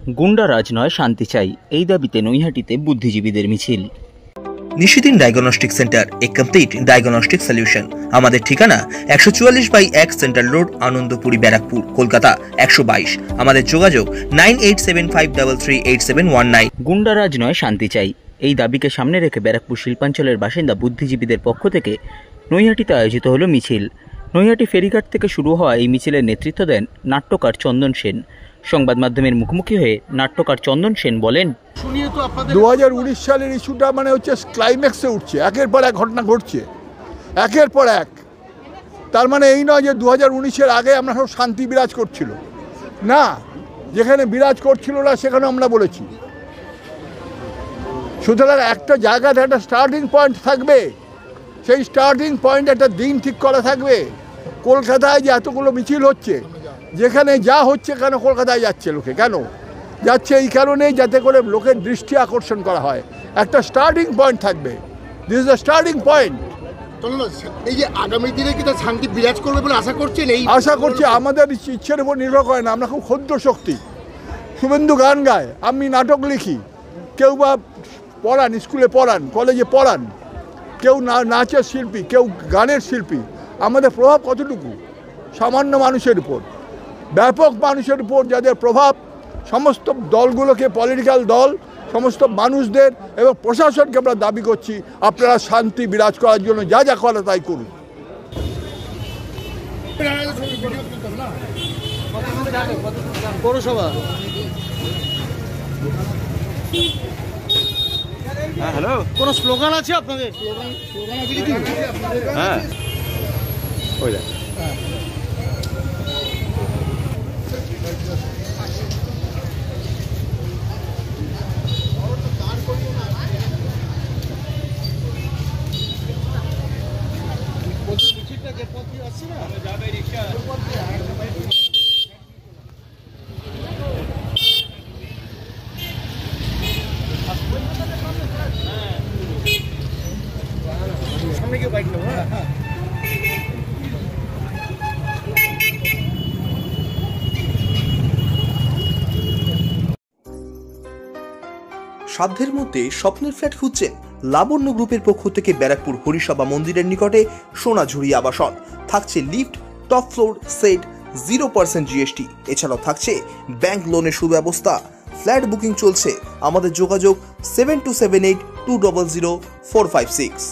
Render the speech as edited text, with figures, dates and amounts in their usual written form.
গুন্ডারাজ নয় শান্তি চাই, এই দাবিতে নৈহাটিতে বুদ্ধিজীবীদের মিছিল। নিশিদিন ডায়াগনস্টিক সেন্টার, এ কমপ্লিট ডায়াগনস্টিক সলিউশন। আমাদের ঠিকানা 144/1 সেন্ট্রাল রোড, আনন্দপুরি, ব্যারাকপুর, কলকাতা 122। আমাদের যোগাযোগ 9875338719। গুন্ডারাজ নয় শান্তি চাই, এই দাবিকে সামনে রেখে ব্যারাকপুর শিল্পাঞ্চলের বাসিন্দা বুদ্ধিজীবীদের পক্ষ থেকে নৈহাটিতে আয়োজিত হলো মিছিল। নৈহাটি ফেরিঘাট থেকে শুরু হওয়া এই মিছিলের নেতৃত্ব দেন নাট্যকার চন্দন সেন। সংবাদ মাধ্যমের মুখোমুখি হয়ে নাট্যকার চন্দন সেন বলেন, 2019 সালের ইস্যুটা মানে হচ্ছে ক্লাইম্যাক্সে উঠছে, একের পর এক ঘটনা ঘটছে, একের পর এক। তার মানে এই নয় যে 2019-এর আগে আমরা সব শান্তি বিরাজ করছিল না, যেখানে বিরাজ করছিল না সেখানে আমরা বলেছি। সুতরাং একটা জায়গাতে একটা স্টার্টিং পয়েন্ট থাকবে, সেই স্টার্টিং পয়েন্ট একটা দিন ঠিক করা থাকবে। কলকাতায় যে এতগুলো মিছিল হচ্ছে, যেখানে যা হচ্ছে, কেন কলকাতায় যাচ্ছে লোকে, কেন যাচ্ছে? এই কারণেই যাতে করে লোকের দৃষ্টি আকর্ষণ করা হয়। একটা স্টার্টিং পয়েন্ট থাকবে, this is the starting point. এই যে আগামী দিনে কি তার শান্তি বিরাজ করবে বলে আশা করছেন? এই আশা করছি, আমাদের ইচ্ছের উপর নির্ভর করে না, আমরা খুব ক্ষুদ্র শক্তি। শুভেন্দু গান গায়, আমি নাটক লিখি, কেউ বা পড়ান, স্কুলে পড়ান, কলেজে পড়ান, কেউ নাচের শিল্পী, কেউ গানের শিল্পী। আমাদের প্রভাব কতটুকু? সামান্য মানুষের উপর, ব্যাপক মানুষের উপর যাদের প্রভাব, সমস্ত দলগুলোকে, পলিটিক্যাল দল, সমস্ত মানুষদের এবং প্রশাসনকে আমরা দাবি করছি, আপনারা শান্তি বিরাজ করার জন্য যা যা করে তাই করুন। পৌরসভা হ্যালো, কোনো স্লোগান আছে আপনাদের? স্লোগান আছে কিছু? হ্যাঁ, ওই দেখ। সাধ্যের মধ্যে স্বপ্নের ফ্ল্যাট খুঁজছেন? লাবণ্য গ্রুপের পক্ষ থেকে ব্যারাকপুর হরিসভা মন্দিরের নিকটে সোনাঝুরি আবাসন। থাকছে lift, top floor, set, 0% GST। এছাড়াও থাকছে ব্যাংক লোনের সুব্যবস্থা। ফ্ল্যাট বুকিং চলছে। আমাদের যোগাযোগ 7278200456।